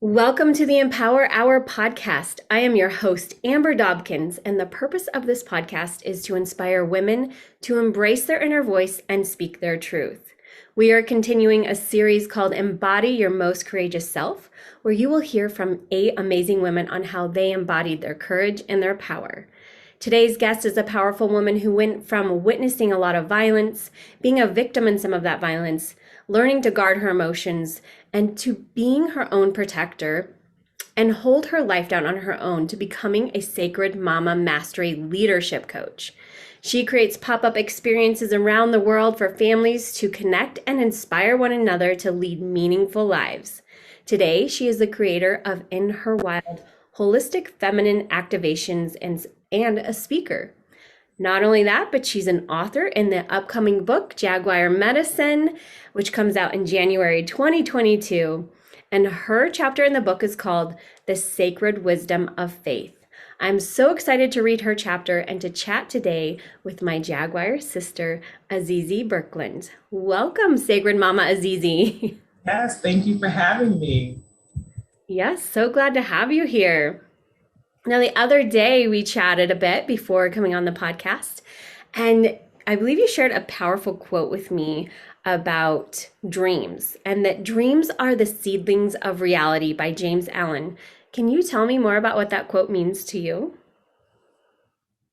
Welcome to the Empower Hour podcast. I am your host, Amber Dobkins, and the purpose of this podcast is to inspire women to embrace their inner voice and speak their truth. We are continuing a series called Embody Your Most Courageous Self, where you will hear from 8 amazing women on how they embodied their courage and their power. Today's guest is a powerful woman who went from witnessing a lot of violence, being a victim in some of that violence, learning to guard her emotions, and to being her own protector and hold her life down on her own to becoming a sacred mama mastery leadership coach. She creates pop-up experiences around the world for families to connect and inspire one another to lead meaningful lives. Today, she is the creator of In Her Wild, Holistic Feminine Activations and a speaker. Not only that, but she's an author in the upcoming book, Jaguar Medicine, which comes out in January 2022. And her chapter in the book is called The Sacred Wisdom of Faith. I'm so excited to read her chapter and to chat today with my Jaguar sister, Azizi Birkeland. Welcome, Sacred Mama Azizi. Yes, thank you for having me. Yes, so glad to have you here. Now, the other day we chatted a bit before coming on the podcast, and I believe you shared a powerful quote with me about dreams, and that dreams are the seedlings of reality by James Allen. Can you tell me more about what that quote means to you?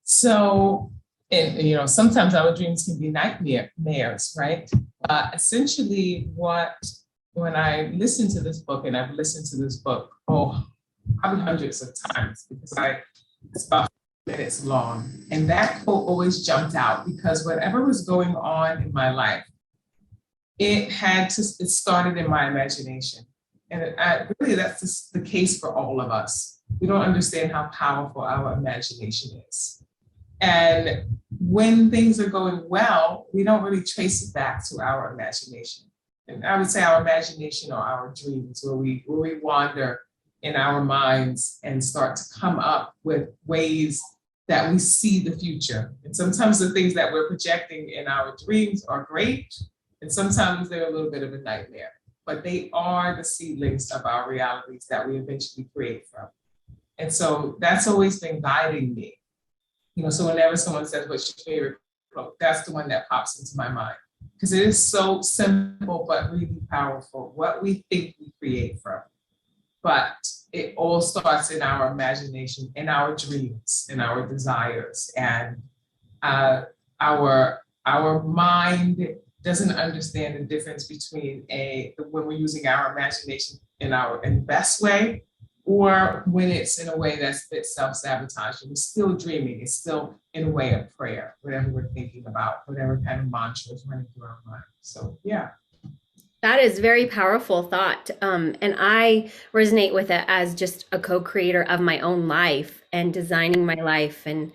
So, and sometimes our dreams can be nightmares, right? Essentially, when I listen to this book, and I've listened to this book, probably hundreds of times because it's about 5 minutes long. And that quote always jumped out because whatever was going on in my life, it started in my imagination. And really that's just the case for all of us. We don't understand how powerful our imagination is. And when things are going well, we don't really trace it back to our imagination. And I would say our imagination or our dreams, where we wander in our minds and start to come up with ways that we see the future. And sometimes the things that we're projecting in our dreams are great, and sometimes they're a little bit of a nightmare, but they are the seedlings of our realities that we eventually create from. And so that's always been guiding me. So whenever someone says, what's your favorite quote, that's the one that pops into my mind, because it is so simple, but really powerful. What we think we create from. But it all starts in our imagination, in our dreams, in our desires. And our mind doesn't understand the difference between when we're using our imagination in the best way, or when it's in a way that's a bit self-sabotaging. We're still dreaming. It's still in a way of prayer, whatever we're thinking about, whatever kind of mantra is running through our mind. So, yeah. That is very powerful thought. And I resonate with it as just a co-creator of my own life and designing my life, and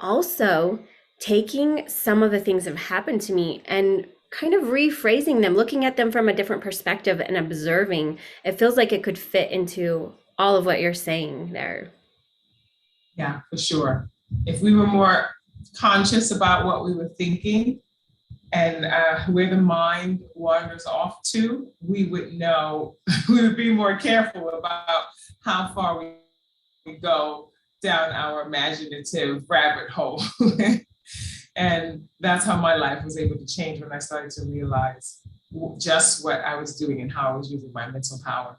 also taking some of the things that have happened to me and kind of rephrasing them, looking at them from a different perspective and observing. It feels like it could fit into all of what you're saying there. Yeah, for sure. If we were more conscious about what we were thinking, and where the mind wanders off to, we would know, we would be more careful about how far we go down our imaginative rabbit hole. And that's how my life was able to change when I started to realize just what I was doing and how I was using my mental power.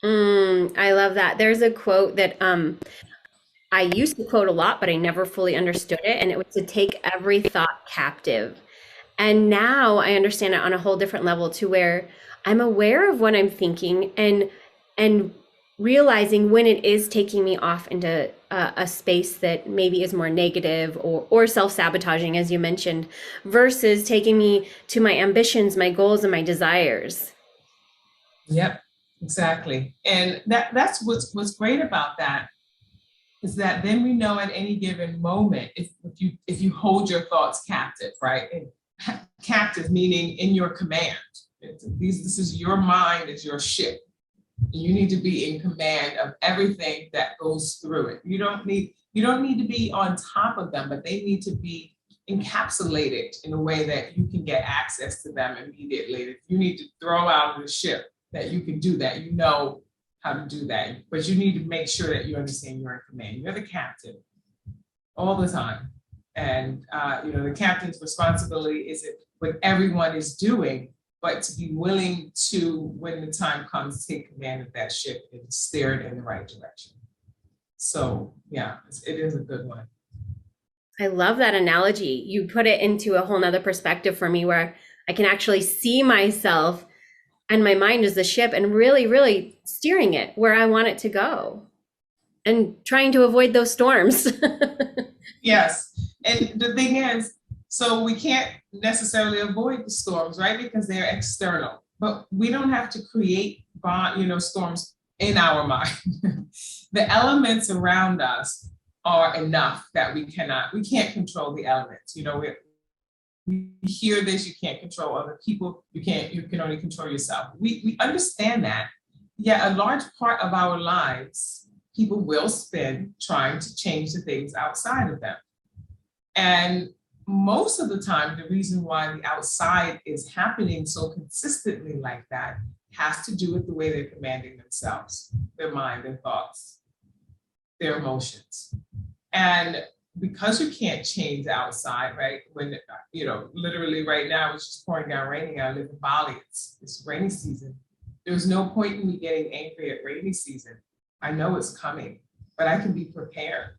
I love that. There's a quote that I used to quote a lot, but I never fully understood it. And it was to take every thought captive. And now I understand it on a whole different level, to where I'm aware of what I'm thinking and realizing when it is taking me off into a space that maybe is more negative or self-sabotaging, as you mentioned, versus taking me to my ambitions, my goals, and my desires. Yep, exactly. And that's what's great about that, is that then we know at any given moment, if you hold your thoughts captive, right? And captive meaning in your command. This is your mind, is your ship. You need to be in command of everything that goes through it. You don't need to be on top of them, but they need to be encapsulated in a way that you can get access to them immediately. If you need to throw out the ship, that you can do that. You know how to do that, but you need to make sure that you understand you're in command. You're the captain all the time. And, the captain's responsibility isn't what everyone is doing, but to be willing to, when the time comes, take command of that ship and steer it in the right direction. So yeah, it is a good one. I love that analogy. You put it into a whole nother perspective for me where I can actually see myself and my mind is the ship and really, really steering it where I want it to go and trying to avoid those storms. Yes. And the thing is, so we can't necessarily avoid the storms, right? Because they're external, but we don't have to create storms in our mind. The elements around us are enough that we can't control the elements. We hear this, you can't control other people, you can only control yourself. We understand that. Yet a large part of our lives, people will spend trying to change the things outside of them. And most of the time, the reason why the outside is happening so consistently like that has to do with the way they're commanding themselves, their mind, their thoughts, their emotions. And because you can't change outside, right? When, literally right now, it's just pouring down raining. I live in Bali, it's rainy season. There's no point in me getting angry at rainy season. I know it's coming, but I can be prepared.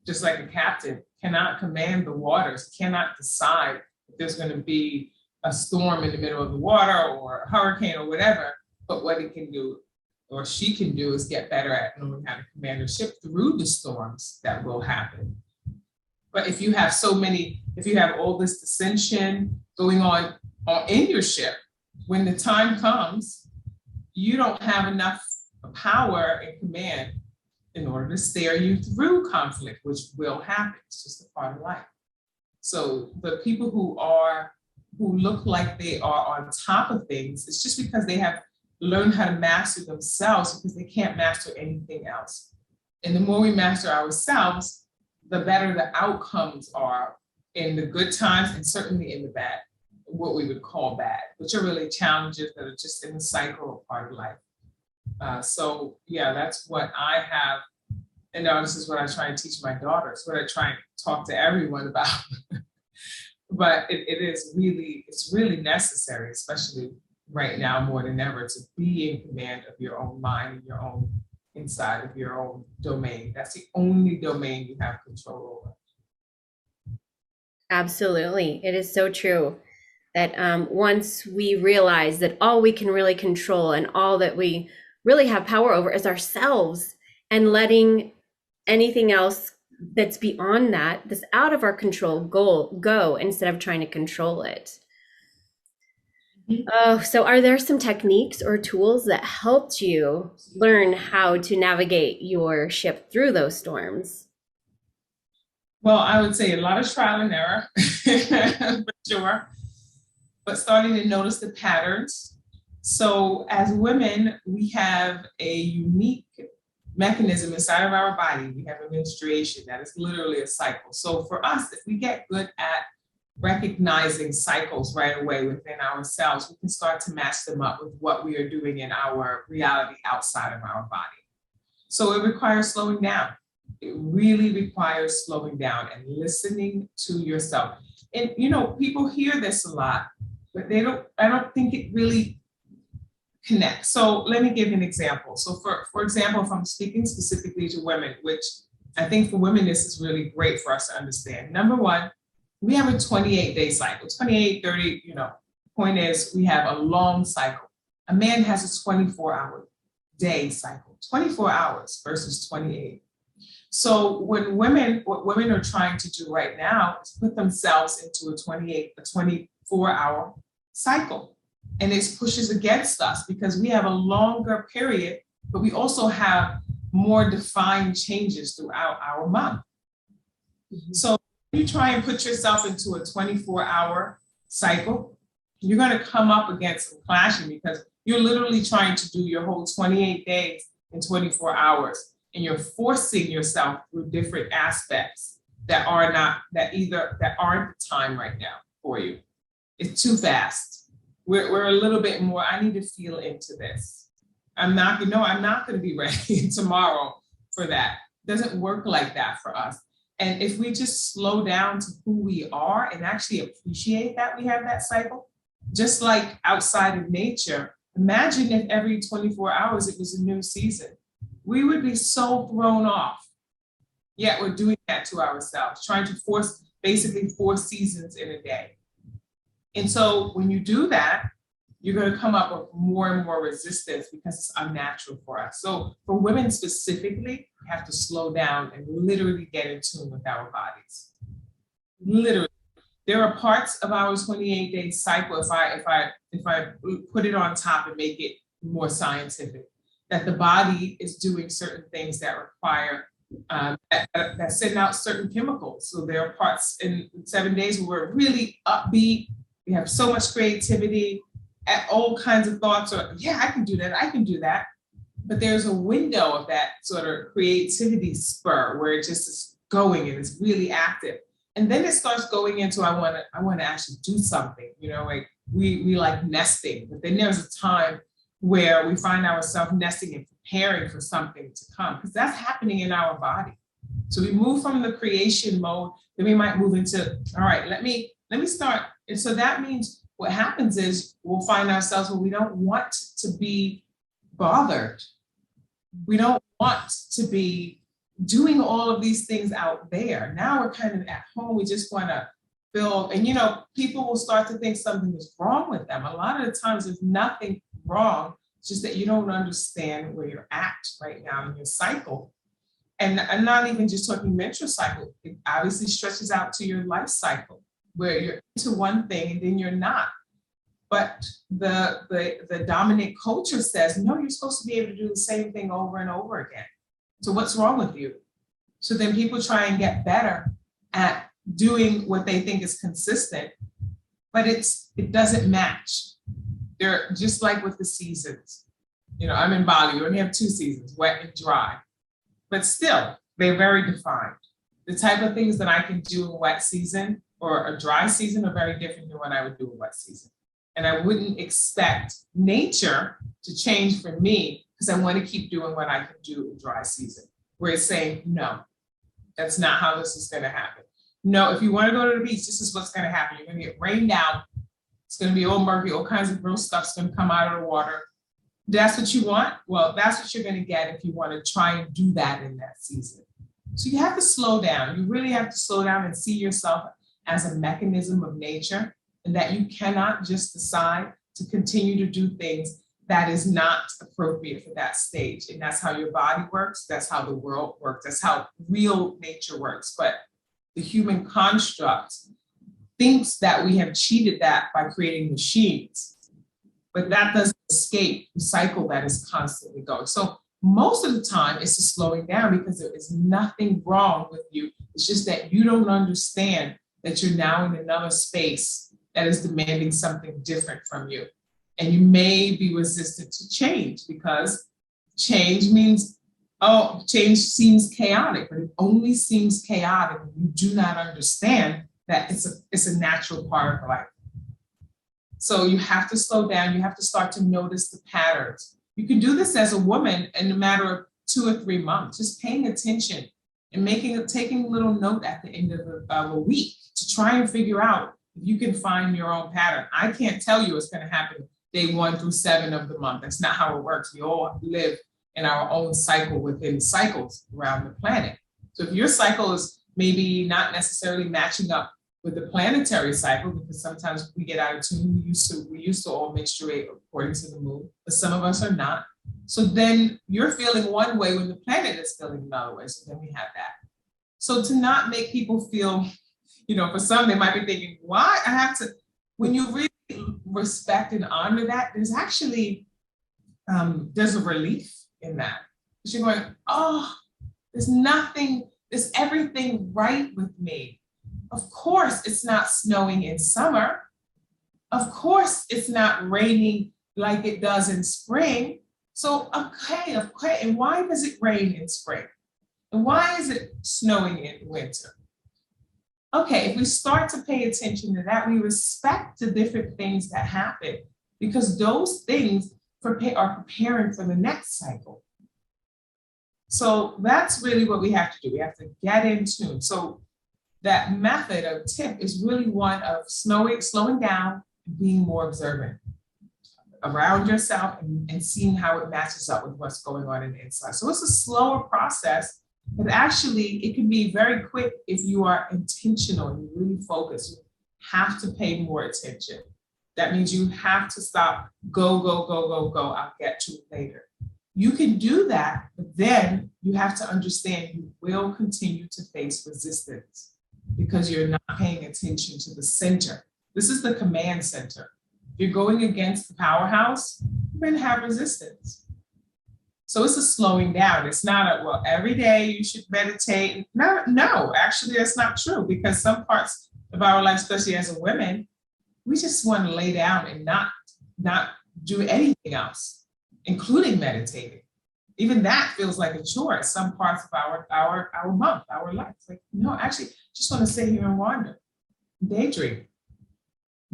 Just like a captain cannot command the waters, cannot decide if there's going to be a storm in the middle of the water or a hurricane or whatever, but what he can do or she can do is get better at knowing how to command her ship through the storms that will happen. But if you have all this dissension going on in your ship, when the time comes, you don't have enough power and command in order to steer you through conflict, which will happen. It's just a part of life. So the people who look like they are on top of things, it's just because they have learned how to master themselves, because they can't master anything else. And the more we master ourselves, the better the outcomes are in the good times and certainly in the bad, what we would call bad, which are really challenges that are just in the cycle of part of life. So yeah, that's what I have. And now this is what I try and teach my daughters, what I try and talk to everyone about. But it's really necessary, especially right now more than ever, to be in command of your own mind and your own inside of your own domain. That's the only domain you have control over. Absolutely. It is so true that once we realize that all we can really control and all that we really have power over is ourselves, and letting anything else that's beyond that's out of our control go instead of trying to control it. Mm-hmm. Oh, so are there some techniques or tools that helped you learn how to navigate your ship through those storms? Well, I would say a lot of trial and error, for sure, but starting to notice the patterns. So as women, we have a unique mechanism inside of our body. We have a menstruation that is literally a cycle. So for us, if we get good at recognizing cycles right away within ourselves, we can start to match them up with what we are doing in our reality outside of our body. So it requires slowing down. It really requires slowing down and listening to yourself. And people hear this a lot, but I don't think it really connects. So let me give you an example. So for example, if I'm speaking specifically to women, which I think for women, this is really great for us to understand. Number one, we have a 28-day cycle, 28, 30, point is we have a long cycle. A man has a 24-hour day cycle, 24 hours versus 28. So what women are trying to do right now is put themselves into a 24-hour cycle. And it pushes against us because we have a longer period, but we also have more defined changes throughout our month. Mm-hmm. So you try and put yourself into a 24-hour cycle, you're going to come up against some clashing because you're literally trying to do your whole 28 days in 24 hours. And you're forcing yourself through different aspects that aren't the time right now for you. It's too fast. We're a little bit more, I need to feel into this. I'm not going to be ready tomorrow for that. It doesn't work like that for us. And if we just slow down to who we are and actually appreciate that we have that cycle, just like outside of nature, imagine if every 24 hours it was a new season. We would be so thrown off. Yet we're doing that to ourselves, trying to force basically 4 seasons in a day. And so when you do that, you're going to come up with more and more resistance because it's unnatural for us. So for women specifically, we have to slow down and literally get in tune with our bodies. Literally. There are parts of our 28-day cycle, if I put it on top and make it more scientific, that the body is doing certain things that require, that send out certain chemicals. So there are parts in 7 days where we're really upbeat, we have so much creativity, all kinds of thoughts, or yeah, I can do that. But there's a window of that sort of creativity spur where it just is going and it's really active. And then it starts going into, I want to actually do something, like we like nesting, but then there's a time where we find ourselves nesting and preparing for something to come, because that's happening in our body. So we move from the creation mode, then we might move into, all right, let me start. And so that means what happens is we'll find ourselves where we don't want to be bothered. We don't want to be doing all of these things out there. Now we're kind of at home. We just want to feel, and people will start to think something is wrong with them. A lot of the times there's nothing wrong. It's just that you don't understand where you're at right now in your cycle. And I'm not even just talking menstrual cycle. It obviously stretches out to your life cycle, where you're into one thing and then you're not. But the dominant culture says, no, you're supposed to be able to do the same thing over and over again. So what's wrong with you? So then people try and get better at doing what they think is consistent, but it doesn't match. They're just like with the seasons. I'm in Bali, we only have 2 seasons, wet and dry, but still they're very defined. The type of things that I can do in wet season or a dry season are very different than what I would do in wet season. And I wouldn't expect nature to change for me because I want to keep doing what I can do in dry season, where it's saying, no, that's not how this is going to happen. No, if you want to go to the beach, this is what's going to happen. You're going to get rained out. It's going to be all murky, all kinds of gross stuff's going to come out of the water. That's what you want? Well, that's what you're going to get if you want to try and do that in that season. So you have to slow down. You really have to slow down and see yourself as a mechanism of nature, and that you cannot just decide to continue to do things that is not appropriate for that stage. And that's how your body works. That's how the world works. That's how real nature works. But the human construct thinks that we have cheated that by creating machines, but that doesn't escape the cycle that is constantly going. So most of the time it's just slowing down, because there is nothing wrong with you. It's just that you don't understand that you're now in another space that is demanding something different from you. And you may be resistant to change, because change means, change seems chaotic, but it only seems chaotic when you do not understand that it's a natural part of life. So you have to slow down. You have to start to notice the patterns. You can do this as a woman in a matter of 2 or 3 months, just paying attention and taking a little note at the end of a week to try and figure out if you can find your own pattern. I can't tell you what's going to happen day 1 through 7 of the month. That's not how it works. We all live in our own cycle within cycles around the planet. So if your cycle is maybe not necessarily matching up with the planetary cycle, because sometimes we get out of tune. We used to all menstruate according to the moon, but some of us are not. So then you're feeling one way when the planet is feeling another way. So then we have that. So to not make people feel, for some, they might be thinking, why I have to, when you really respect and honor that, there's actually, there's a relief in that. Because you're going, there's everything right with me. Of course, it's not snowing in summer. Of course, it's not raining like it does in spring. So, okay. And why does it rain in spring? And why is it snowing in winter? Okay, if we start to pay attention to that, we respect the different things that happen. because those things are preparing for the next cycle. So that's really what we have to do. We have to get in tune. So that method or tip is really one of slowing down, and being more observant around yourself and seeing how it matches up with what's going on in the inside. So it's a slower process, but actually it can be very quick if you are intentional and you really focus. You have to pay more attention. That means you have to stop, go, I'll get to it later. You can do that, but then you have to understand you will continue to face resistance because you're not paying attention to the center. This is the command center. If you're going against the powerhouse, you're going to have resistance. So it's a slowing down. It's not a, well, every day you should meditate. No, actually that's not true, because some parts of our life, especially as a women, we just want to lay down and not do anything else, including meditating. Even that feels like a chore at some parts of our month, our life. It's like, no, actually, just want to sit here and wander, daydream.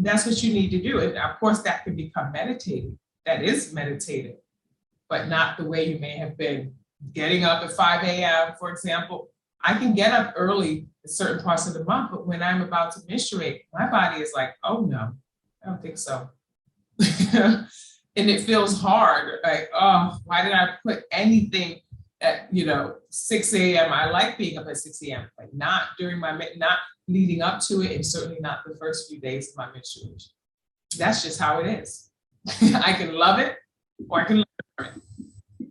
That's what you need to do. And of course, that can become meditative. That is meditative, but not the way you may have been getting up at 5 a.m., for example. I can get up early at certain parts of the month, but when I'm about to menstruate, my body is like, oh no, I don't think so. And it feels hard. Like, oh, why did I put anything at, 6 a.m.? I like being up at 6 a.m., but not not leading up to it, and certainly not the first few days of my menstruation. That's just how it is. I can love it or I can learn it.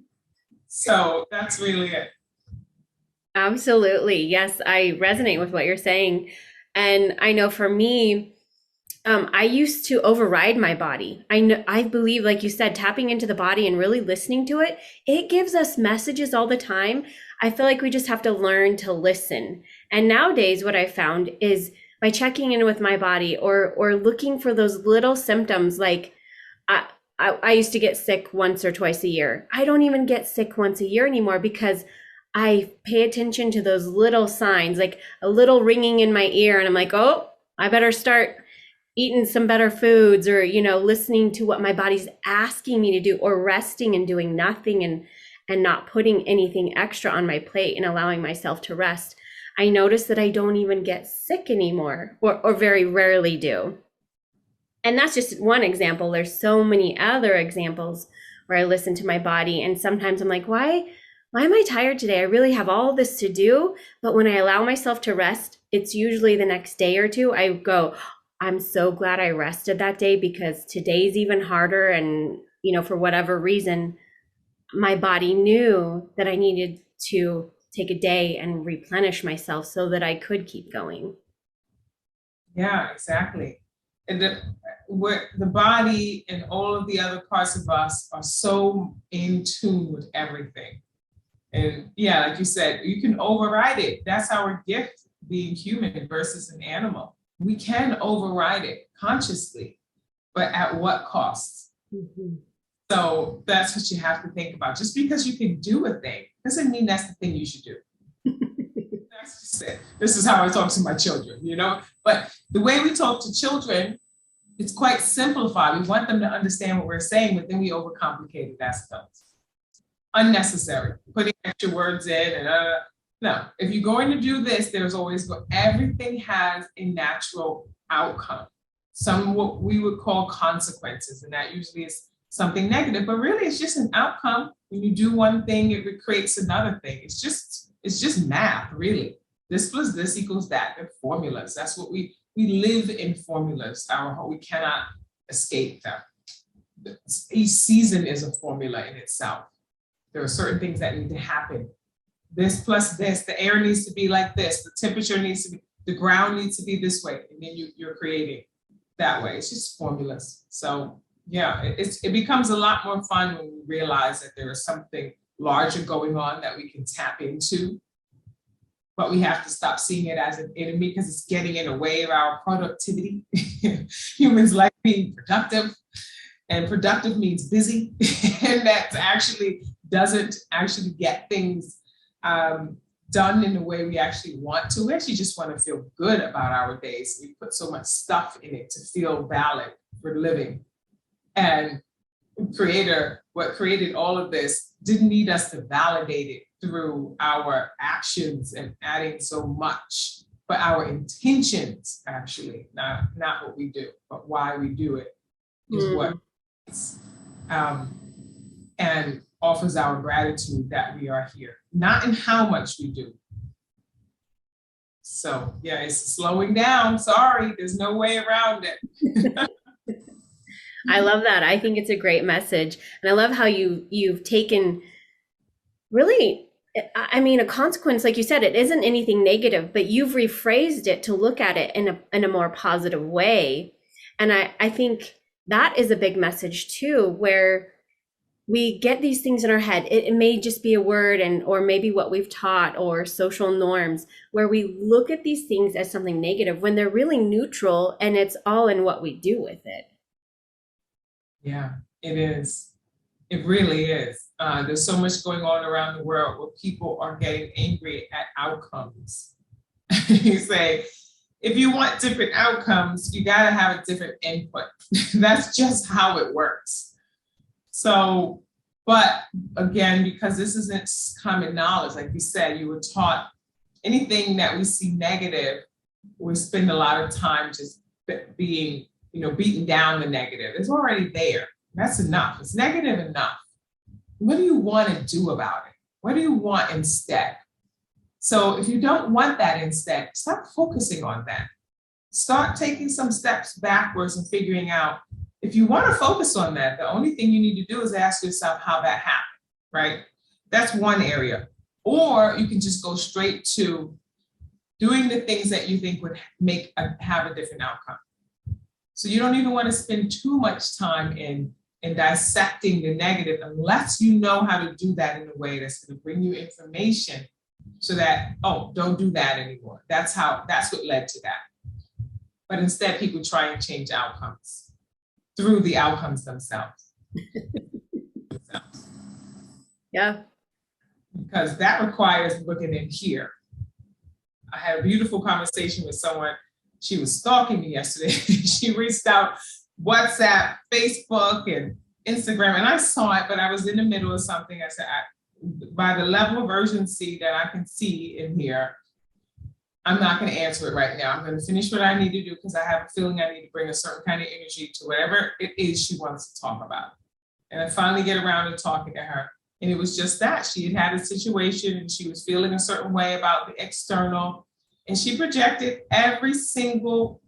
So that's really it. Absolutely. Yes, I resonate with what you're saying. And I know for me, I used to override my body. I believe, like you said, tapping into the body and really listening to it, it gives us messages all the time. I feel like we just have to learn to listen. And nowadays, what I found is by checking in with my body or looking for those little symptoms, like I used to get sick once or twice a year. I don't even get sick once a year anymore because I pay attention to those little signs, like a little ringing in my ear, and I'm like, oh, I better start eating some better foods, or listening to what my body's asking me to do, or resting and doing nothing and not putting anything extra on my plate and allowing myself to rest. I notice that I don't even get sick anymore, or very rarely do. And that's just one example. There's so many other examples where I listen to my body, and sometimes I'm like, why am I tired today? I really have all this to do. But when I allow myself to rest, it's usually the next day or two, I go, I'm so glad I rested that day, because today's even harder. And, for whatever reason, my body knew that I needed to take a day and replenish myself so that I could keep going. Yeah, exactly. And the body and all of the other parts of us are so in tune with everything. And yeah, like you said, you can override it. That's our gift, being human versus an animal. We can override it consciously, but at what cost? Mm-hmm. So that's what you have to think about. Just because you can do a thing doesn't mean that's the thing you should do. That's just it. This is how I talk to my children, But the way we talk to children, it's quite simplified. We want them to understand what we're saying, but then we overcomplicate it as adults. Unnecessary, putting extra words in and no, if you're going to do this, there's always, everything has a natural outcome. Some what we would call consequences, and that usually is something negative, but really it's just an outcome. When you do one thing, it creates another thing. It's just math, really. This plus this equals that. They're formulas. That's what we live in, formulas. We cannot escape them. Each season is a formula in itself. There are certain things that need to happen. This plus this, the air needs to be like this, the temperature needs to be, the ground needs to be this way, and then you're creating that way. It's just formulas. So yeah, it becomes a lot more fun when we realize that there is something larger going on that we can tap into, but we have to stop seeing it as an enemy because it's getting in the way of our productivity. Humans like being productive, and productive means busy, and that actually doesn't actually get things done in the way we actually want to. We actually just want to feel good about our days. We put so much stuff in it to feel valid for living. And creator, what created all of this, didn't need us to validate it through our actions and adding so much, but our intentions, actually, not what we do, but why we do it is what and offers our gratitude that we are here, not in how much we do. So yeah, it's slowing down. Sorry, there's no way around it. I love that. I think it's a great message. And I love how you've taken really, I mean, a consequence, like you said, it isn't anything negative, but you've rephrased it to look at it in a more positive way. And I think that is a big message too, where we get these things in our head. It may just be a word or maybe what we've taught or social norms, where we look at these things as something negative when they're really neutral, and it's all in what we do with it. Yeah, it is. It really is. There's so much going on around the world where people are getting angry at outcomes. You say, if you want different outcomes, you got to have a different input. That's just how it works. So, but again, because this isn't common knowledge, like you said, you were taught anything that we see negative, we spend a lot of time just being, beating down the negative. It's already there. That's enough. It's negative enough. What do you want to do about it? What do you want instead? So if you don't want that instead, stop focusing on that. Start taking some steps backwards and figuring out, if you want to focus on that, the only thing you need to do is ask yourself how that happened, right? That's one area. Or you can just go straight to doing the things that you think would have a different outcome. So you don't even want to spend too much time in dissecting the negative unless you know how to do that in a way that's going to bring you information so that, oh, don't do that anymore. That's what led to that. But instead, people try and change outcomes through the outcomes themselves. Yeah. Because that requires looking in here. I had a beautiful conversation with someone. She was stalking me yesterday. She reached out WhatsApp, Facebook, and Instagram, and I saw it, but I was in the middle of something. I said, by the level of urgency that I can see in here, I'm not going to answer it right now. I'm going to finish what I need to do because I have a feeling I need to bring a certain kind of energy to whatever it is she wants to talk about. And I finally get around to talking to her. And it was just that. She had a situation and she was feeling a certain way about the external. And she projected every single,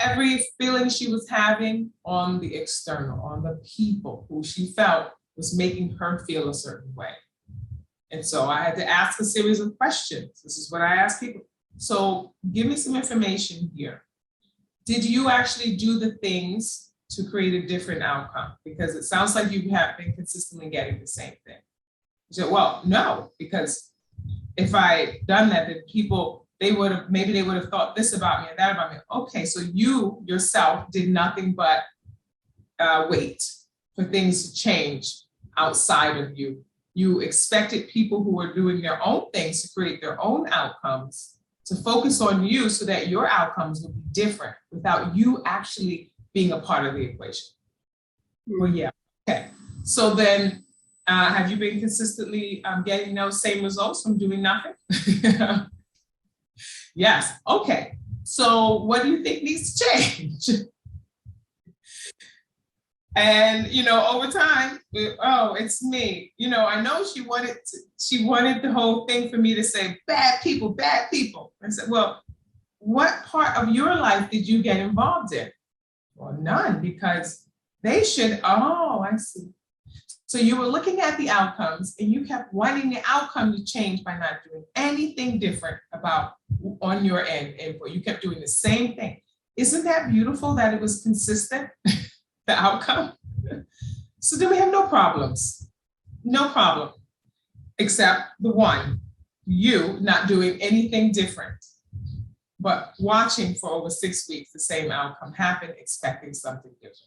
every feeling she was having on the external, on the people who she felt was making her feel a certain way. And so I had to ask a series of questions. This is what I ask people. So give me some information here. Did you actually do the things to create a different outcome? Because it sounds like you have been consistently getting the same thing. She said, well, no, because if I had done that, then people, they would have thought this about me and that about me. Okay, so you yourself did nothing but wait for things to change outside of you. You expected people who are doing their own things to create their own outcomes to focus on you so that your outcomes would be different without you actually being a part of the equation. Well, yeah, okay. So then, have you been consistently getting those same results from doing nothing? Yes, okay. So what do you think needs to change? And, over time, oh, it's me. I know she wanted the whole thing for me to say, bad people, bad people. I said, well, what part of your life did you get involved in? Well, none, because they should, oh, I see. So you were looking at the outcomes and you kept wanting the outcome to change by not doing anything different about on your end. And you kept doing the same thing. Isn't that beautiful that it was consistent? The outcome. So then we have no problems. No problem. Except the one, you not doing anything different, but watching for over 6 weeks, the same outcome happen, expecting something different.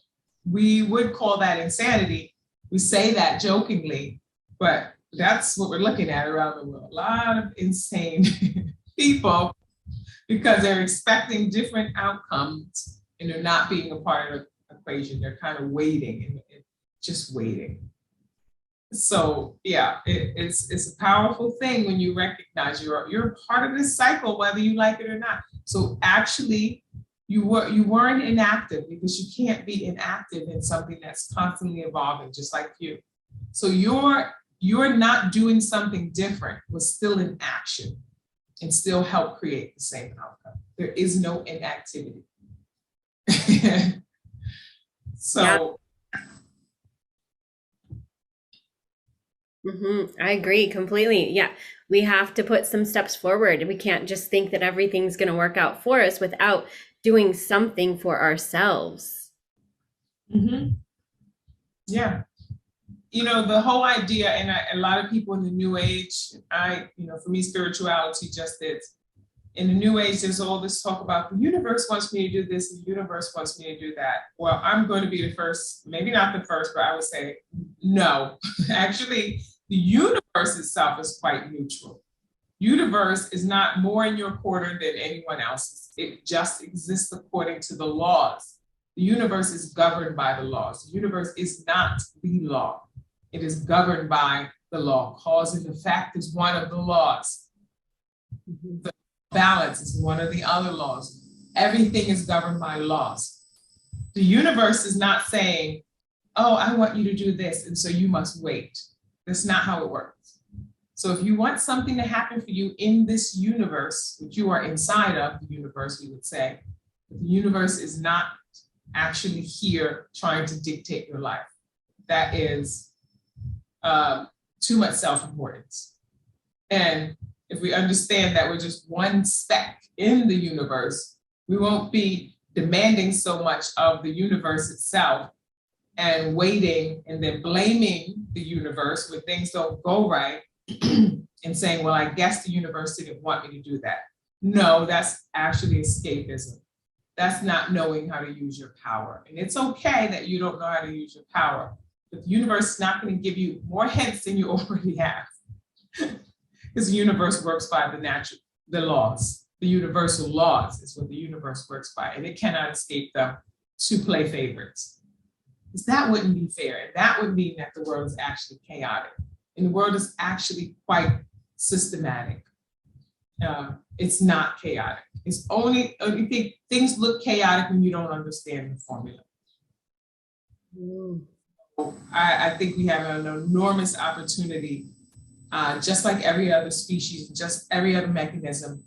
We would call that insanity. We say that jokingly, but that's what we're looking at around the world. A lot of insane people because they're expecting different outcomes and they're not being a part of equation. They're kind of waiting and just waiting. So yeah, it's a powerful thing when you recognize you're part of this cycle, whether you like it or not. So actually, you weren't inactive, because you can't be inactive in something that's constantly evolving, just like you. So you're not doing something different was still in action and still help create the same outcome. There is no inactivity. So. Yeah. I agree completely. Yeah. We have to put some steps forward. We can't just think that everything's going to work out for us without doing something for ourselves. Yeah. The whole idea, and a lot of people in the New Age, for me, spirituality just is. In the New Age, there's all this talk about the universe wants me to do this, the universe wants me to do that. Well, I'm going to be the first, maybe not the first, but I would say no. Actually, the universe itself is quite neutral. Universe is not more in your quarter than anyone else's. It just exists according to the laws. The universe is governed by the laws. The universe is not the law. It is governed by the law. Cause and effect is one of the laws. The balance is one of the other laws. Everything is governed by laws. The universe is not saying, oh, I want you to do this, and so you must wait. That's not how it works. So if you want something to happen for you in this universe, which you are inside of the universe, we would say, but the universe is not actually here trying to dictate your life. That is too much self-importance. And if we understand that we're just one speck in the universe, we won't be demanding so much of the universe itself and waiting and then blaming the universe when things don't go right and saying, well, I guess the universe didn't want me to do that. No, that's actually escapism. That's not knowing how to use your power. And it's okay that you don't know how to use your power, but the universe is not going to give you more hints than you already have. Because the universe works by the laws. The universal laws is what the universe works by, and it cannot escape them to play favorites. Because that wouldn't be fair, and that would mean that the world is actually chaotic. And the world is actually quite systematic. It's not chaotic. It's only things look chaotic when you don't understand the formula. I think we have an enormous opportunity, just like every other species, just every other mechanism,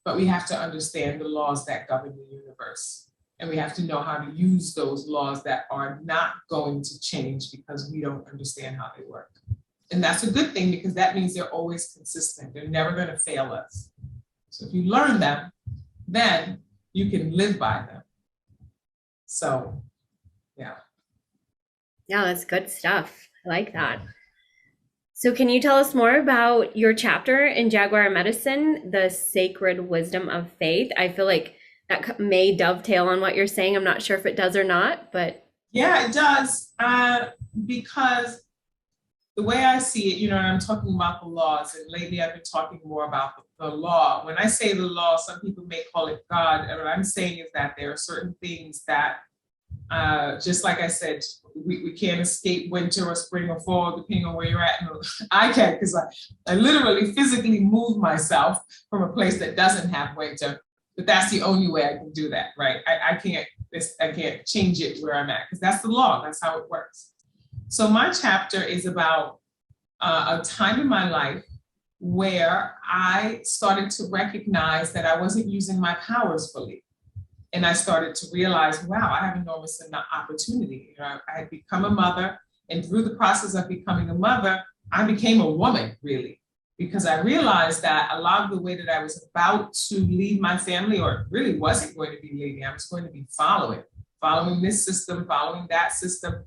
but we have to understand the laws that govern the universe. And we have to know how to use those laws that are not going to change because we don't understand how they work. And that's a good thing, because that means they're always consistent. They're never going to fail us. So if you learn them, then you can live by them. So, yeah. Yeah, that's good stuff. I like that. So can you tell us more about your chapter in Jaguar Medicine, the sacred wisdom of faith? I feel like that may dovetail on what you're saying. I'm not sure if it does or not, but. Yeah, it does. Because the way I see it, and I'm talking about the laws, and lately I've been talking more about the law. When I say the law, some people may call it God. And what I'm saying is that there are certain things that, just like I said, we can't escape winter or spring or fall, depending on where you're at. No, I can't, because I literally physically move myself from a place that doesn't have winter. But that's the only way I can do that, right? I can't change it where I'm at, because that's the law. That's how it works. So my chapter is about a time in my life where I started to recognize that I wasn't using my powers fully. And I started to realize, wow, I have enormous opportunity. I had become a mother, and through the process of becoming a mother, I became a woman, really, because I realized that a lot of the way that I was about to lead my family, or really wasn't going to be leading, I was going to be following this system, following that system,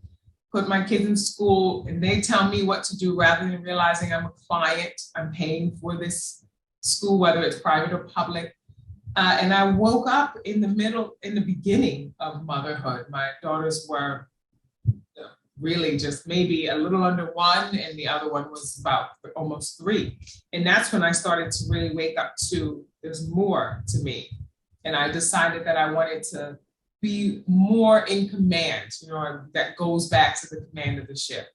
put my kids in school, and they tell me what to do rather than realizing I'm a client, I'm paying for this school, whether it's private or public. And I woke up in the beginning of motherhood. My daughters were really just maybe a little under 1, and the other one was about almost 3. And that's when I started to really wake up to there's more to me. And I decided that I wanted to be more in command, that goes back to the command of the ship.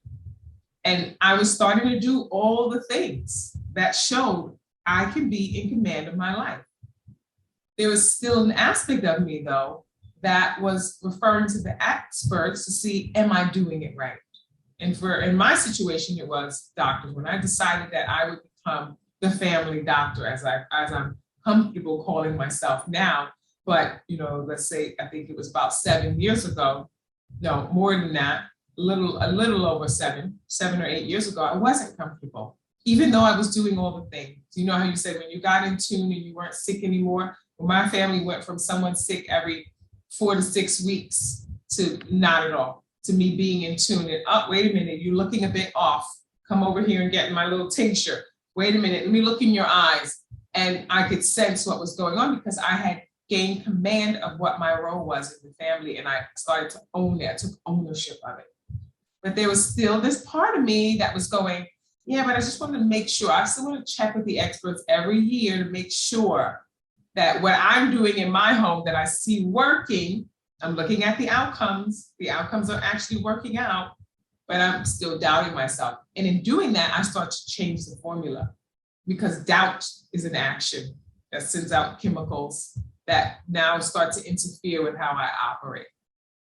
And I was starting to do all the things that showed I can be in command of my life. There was still an aspect of me, though, that was referring to the experts to see, am I doing it right? And in my situation, it was doctors. When I decided that I would become the family doctor, as I'm comfortable calling myself now, but let's say I think it was about 7 years ago, no, more than that, a little over 7 or 8 years ago, I wasn't comfortable, even though I was doing all the things. You know how you said when you got in tune and you weren't sick anymore? Well, my family went from someone sick every 4 to 6 weeks to not at all, to me being in tune. And wait a minute, you're looking a bit off. Come over here and get my little tincture. Wait a minute, let me look in your eyes. And I could sense what was going on because I had gained command of what my role was in the family, and I started to own it. I took ownership of it. But there was still this part of me that was going, yeah, but I just wanted to make sure. I still want to check with the experts every year to make sure that what I'm doing in my home that I see working, I'm looking at the outcomes. The outcomes are actually working out, but I'm still doubting myself. And in doing that, I start to change the formula because doubt is an action that sends out chemicals that now start to interfere with how I operate.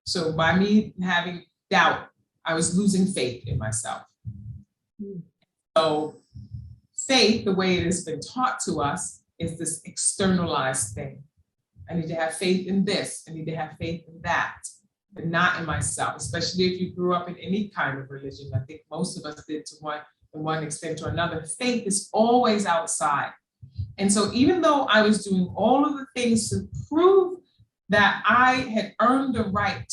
So by me having doubt, I was losing faith in myself. So faith, the way it has been taught to us, is this externalized thing. I need to have faith in this. I need to have faith in that, but not in myself, especially if you grew up in any kind of religion. I think most of us did to one extent or another. Faith is always outside. And so even though I was doing all of the things to prove that I had earned the right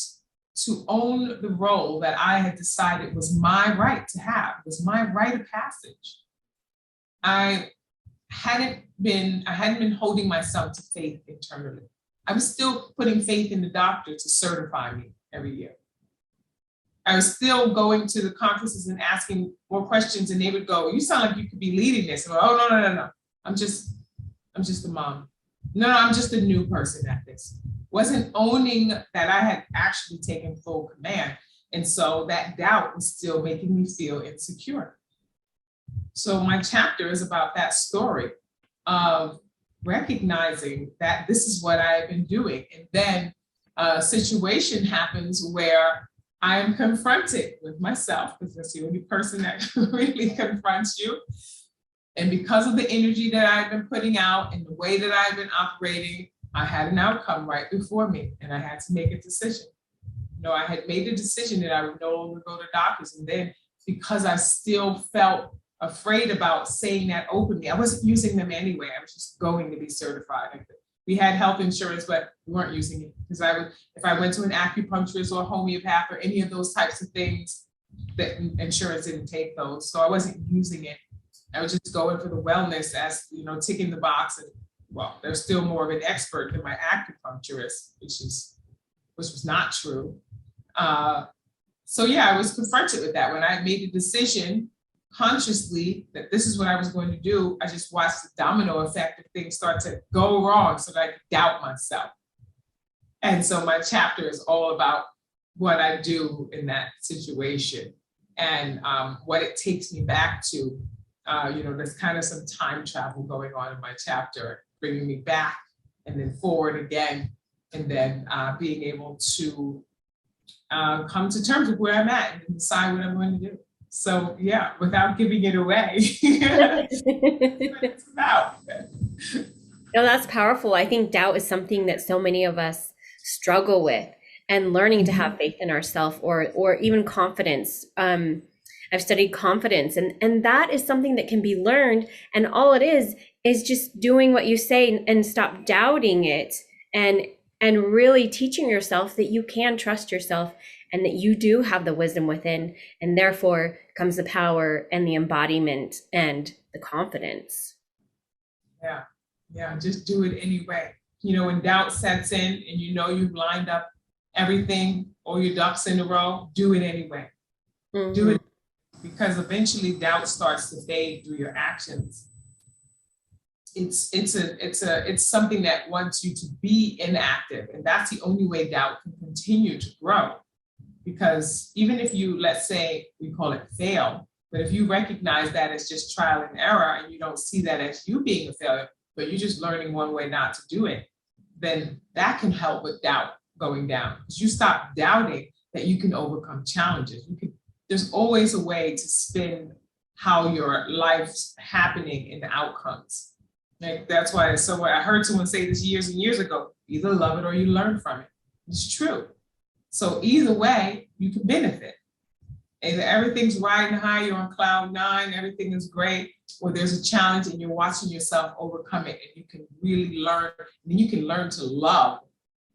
to own the role that I had decided was my right to have, was my rite of passage, I hadn't been holding myself to faith internally. I was still putting faith in the doctor to certify me every year. I was still going to the conferences and asking more questions, and they would go, "You sound like you could be leading this." And I go, "Oh, no. I'm just a mom. No, I'm just a new person at this." Wasn't owning that I had actually taken full command. And so that doubt was still making me feel insecure. So my chapter is about that story of recognizing that this is what I've been doing. And then a situation happens where I am confronted with myself, because that's the only person that really confronts you. And because of the energy that I've been putting out and the way that I've been operating, I had an outcome right before me, and I had to make a decision. I had made a decision that I would no longer go to doctors. And then because I still felt afraid about saying that openly, I wasn't using them anyway. I was just going to be certified. We had health insurance, but we weren't using it because if I went to an acupuncturist or a homeopath or any of those types of things, that insurance didn't take those. So I wasn't using it. I was just going for the wellness as, ticking the box. And well, there's still more of an expert than my acupuncturist, which was not true. So yeah, I was confronted with that. When I made the decision consciously that this is what I was going to do, I just watched the domino effect of things start to go wrong so that I could doubt myself. And so my chapter is all about what I do in that situation and what it takes me back to. There's kind of some time travel going on in my chapter, bringing me back and then forward again, and then being able to come to terms with where I'm at and decide what I'm going to do. So yeah, without giving it away, that's what it's about. No, that's powerful. I think doubt is something that so many of us struggle with, and learning to have faith in ourselves, or even confidence. I've studied confidence, and that is something that can be learned. And all it is just doing what you say and stop doubting it, and really teaching yourself that you can trust yourself and that you do have the wisdom within, and therefore comes the power and the embodiment and the confidence. Yeah, just do it anyway. When doubt sets in and you've lined up everything, all your ducks in a row, do it anyway. Mm-hmm. Do it, because eventually doubt starts to fade through your actions. it's something that wants you to be inactive. And that's the only way doubt can continue to grow. Because even if you, let's say, we call it fail, but if you recognize that as just trial and error and you don't see that as you being a failure, but you're just learning one way not to do it, then that can help with doubt going down. Because you stop doubting that you can overcome challenges. There's always a way to spin how your life's happening and the outcomes. Like, that's why it's so, I heard someone say this years and years ago, either love it or you learn from it. It's true. So either way, you can benefit. Either everything's riding high, you're on cloud nine, everything is great, or there's a challenge and you're watching yourself overcome it, and you can really learn, and then you can learn to love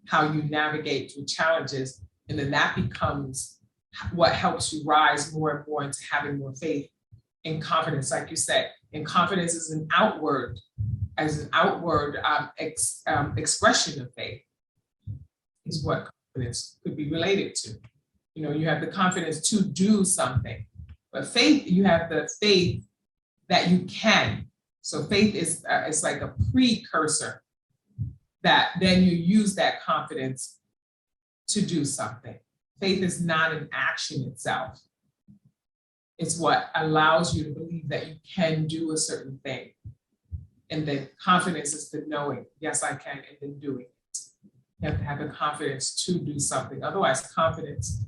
how you navigate through challenges. And then that becomes what helps you rise more and more into having more faith and confidence, like you said. And confidence is an outward expression of faith, is what confidence could be related to. You know, you have the confidence to do something, but faith, you have the faith that you can. So faith is it's like a precursor that then you use that confidence to do something. Faith is not an action itself. It's what allows you to believe that you can do a certain thing. And then confidence is the knowing, yes, I can, and then doing it. You have to have the confidence to do something. Otherwise, confidence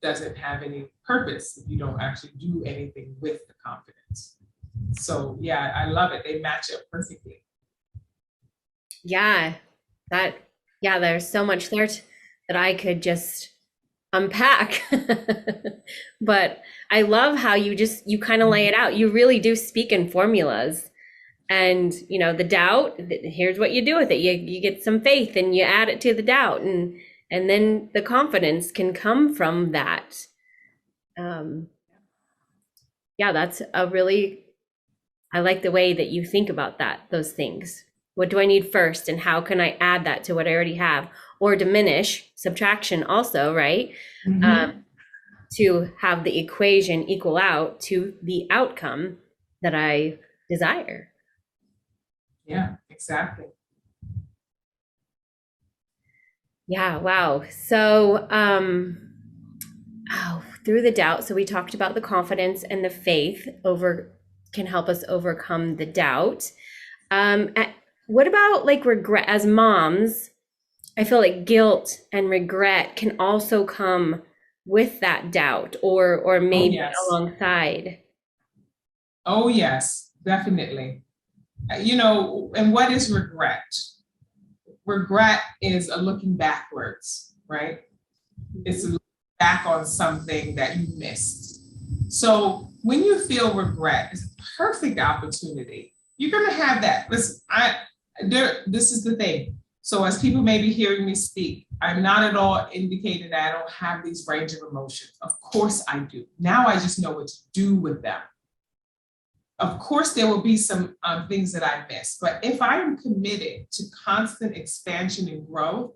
doesn't have any purpose if you don't actually do anything with the confidence. So yeah, I love it. They match up perfectly. Yeah, there's so much there that I could just unpack. But I love how you kind of lay it out. You really do speak in formulas. And, you know, the doubt, here's what you do with it. You get some faith and you add it to the doubt, and then the confidence can come from that. Yeah, that's I like the way that you think about those things. What do I need first, and how can I add that to what I already have, or diminish, subtraction also, right? Mm-hmm. To have the equation equal out to the outcome that I desire. Yeah, exactly. Yeah, wow. So, through the doubt, so we talked about the confidence and the faith can help us overcome the doubt. What about like regret? As moms, I feel like guilt and regret can also come with that doubt, or maybe alongside. Oh yes, definitely. You know, and what is regret? Regret is a looking backwards, right? It's a look back on something that you missed. So when you feel regret, it's a perfect opportunity. You're going to have that. Listen, this is the thing. So as people may be hearing me speak, I'm not at all indicating that I don't have these range of emotions. Of course I do. Now I just know what to do with them. Of course, there will be some things that I miss, but if I am committed to constant expansion and growth,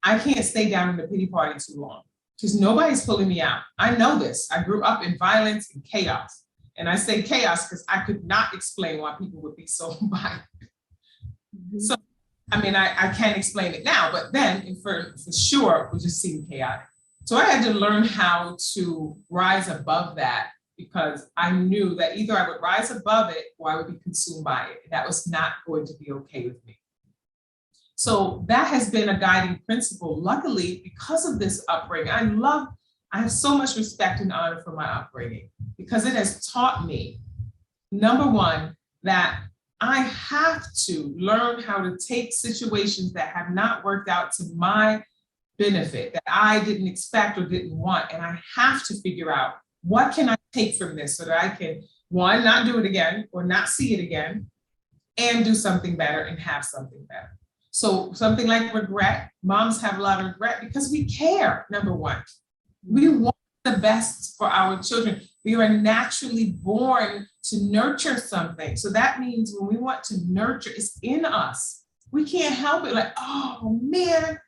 I can't stay down in the pity party too long, because nobody's pulling me out. I know this. I grew up in violence and chaos. And I say chaos because I could not explain why people would be so violent. Mm-hmm. So, I mean, I can't explain it now, but then for sure, it would just seem chaotic. So I had to learn how to rise above that, because I knew that either I would rise above it or I would be consumed by it. That was not going to be okay with me. So that has been a guiding principle. Luckily, because of this upbringing, I have so much respect and honor for my upbringing, because it has taught me, number one, that I have to learn how to take situations that have not worked out to my benefit, that I didn't expect or didn't want, and I have to figure out, what can I take from this so that I can, one, not do it again or not see it again, and do something better and have something better. So something like regret, moms have a lot of regret because we care, number one. We want the best for our children. We are naturally born to nurture something. So that means when we want to nurture, it's in us. We can't help it. Like, oh man,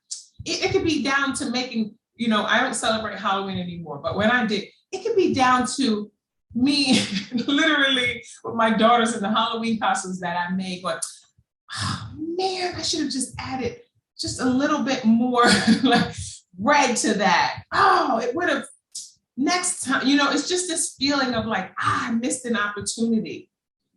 it could be down to making, I don't celebrate Halloween anymore, but when I did, it could be down to me literally with my daughters in the Halloween costumes that I made, going, oh man, I should have just added just a little bit more like red to that. Oh, it would have next time, it's just this feeling of like, I missed an opportunity.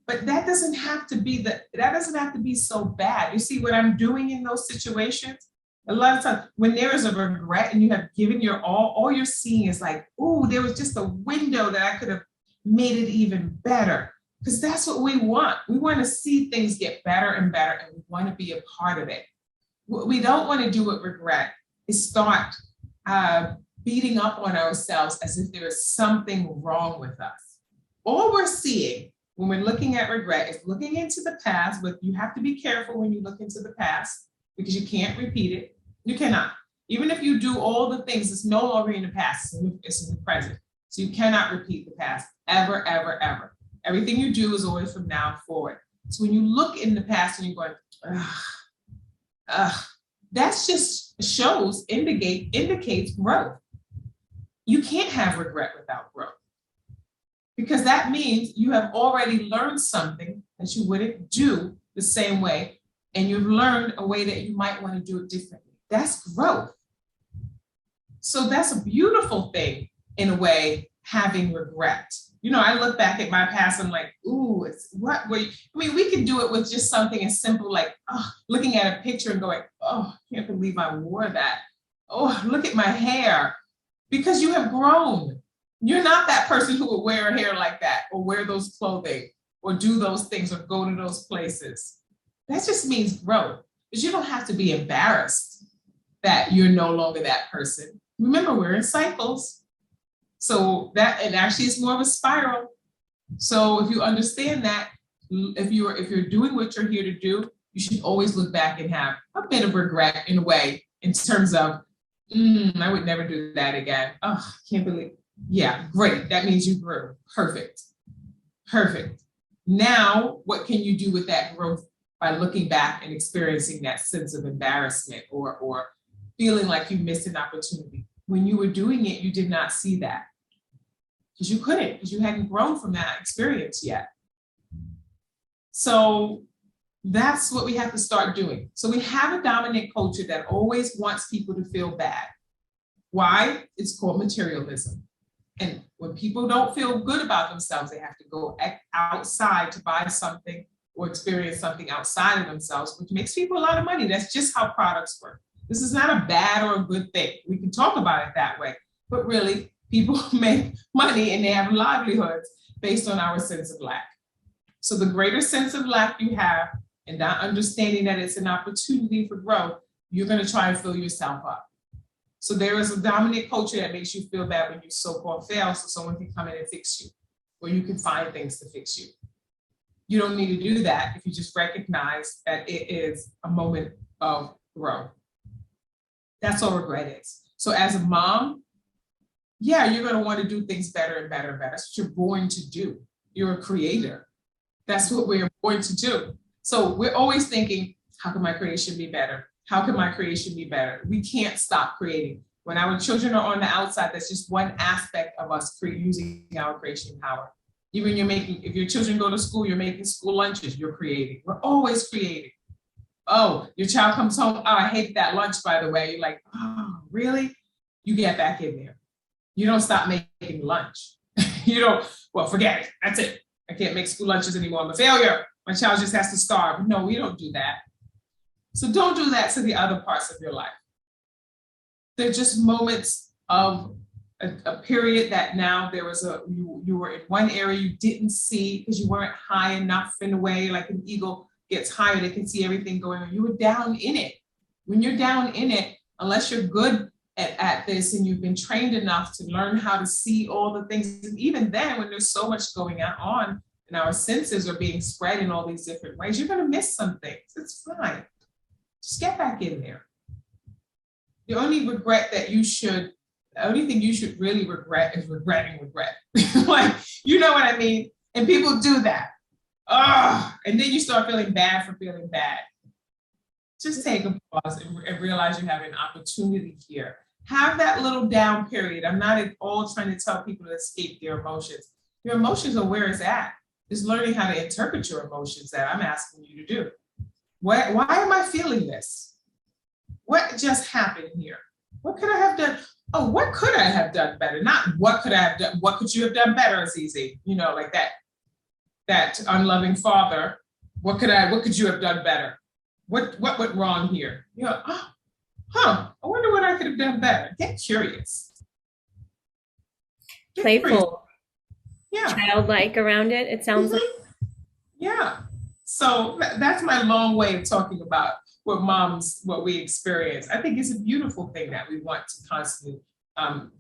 But that doesn't have to be so bad. You see what I'm doing in those situations? A lot of times when there is a regret and you have given your all you're seeing is like, oh, there was just a window that I could have made it even better. Because that's what we want. We want to see things get better and better, and we want to be a part of it. What we don't want to do with regret is start beating up on ourselves as if there is something wrong with us. All we're seeing when we're looking at regret is looking into the past, but you have to be careful when you look into the past because you can't repeat it. You cannot. Even if you do all the things, it's no longer in the past, it's in the present. So you cannot repeat the past, ever, ever, ever. Everything you do is always from now forward. So when you look in the past and you're going, that's just indicates growth. You can't have regret without growth, because that means you have already learned something that you wouldn't do the same way, and you've learned a way that you might want to do it differently. That's growth. So that's a beautiful thing, in a way, having regret. I look back at my past, I'm like, ooh, we can do it with just something as simple like looking at a picture and going, oh, I can't believe I wore that. Oh, look at my hair. Because you have grown. You're not that person who would wear a hair like that or wear those clothing or do those things or go to those places. That just means growth, because you don't have to be embarrassed that you're no longer that person. Remember, we're in cycles. So it actually is more of a spiral. So if you understand that, if you're doing what you're here to do, you should always look back and have a bit of regret in a way, in terms of, I would never do that again. Oh, I can't believe. Yeah, great. That means you grew. Perfect. Now, what can you do with that growth by looking back and experiencing that sense of embarrassment or feeling like you missed an opportunity? When you were doing it, you did not see that because you couldn't, because you hadn't grown from that experience yet. So that's what we have to start doing. So we have a dominant culture that always wants people to feel bad. Why? It's called materialism. And when people don't feel good about themselves, they have to go outside to buy something or experience something outside of themselves, which makes people a lot of money. That's just how products work. This is not a bad or a good thing. We can talk about it that way, but really people make money and they have livelihoods based on our sense of lack. So the greater sense of lack you have, and not understanding that it's an opportunity for growth, you're going to try and fill yourself up. So there is a dominant culture that makes you feel bad when you so-called fail, so someone can come in and fix you, or you can find things to fix you. You don't need to do that if you just recognize that it is a moment of growth. That's all regret is. So as a mom, yeah, you're going to want to do things better and better and better. That's what you're born to do. You're a creator. That's what we're born to do. So we're always thinking, how can my creation be better? How can my creation be better? We can't stop creating. When our children are on the outside, that's just one aspect of us using our creation power. Even if your children go to school, you're making school lunches, you're creating. We're always creating. Oh, your child comes home, oh, I hate that lunch, by the way. You're like, oh, really? You get back in there. You don't stop making lunch. Well, forget it. That's it. I can't make school lunches anymore. I'm a failure. My child just has to starve. No, we don't do that. So don't do that to the other parts of your life. They're just moments of a period that now there was you were in one area you didn't see because you weren't high enough in a way, like an eagle gets higher, they can see everything going on. You were down in it. When you're down in it, unless you're good at this and you've been trained enough to learn how to see all the things, and even then when there's so much going on and our senses are being spread in all these different ways, you're going to miss some things. It's fine. Just get back in there. The only thing you should really regret is regretting regret. Like, you know what I mean? And people do that. And then you start feeling bad for feeling bad. Just take a pause and realize you have an opportunity here. Have that little down period. I'm not at all trying to tell people to escape their emotions. Your emotions are where it's at. It's learning how to interpret your emotions that I'm asking you to do. Why am I feeling this? What just happened here? What could I have done? Oh, what could I have done better? Not what could I have done? What could you have done better, Azizi? You know, like that unloving father. What could you have done better? What went wrong here? You know, I wonder what I could have done better. Get curious. Playful. Yeah. Childlike around it, it sounds like. Yeah. So that's my long way of talking about what we experience. I think it's a beautiful thing that we want to constantly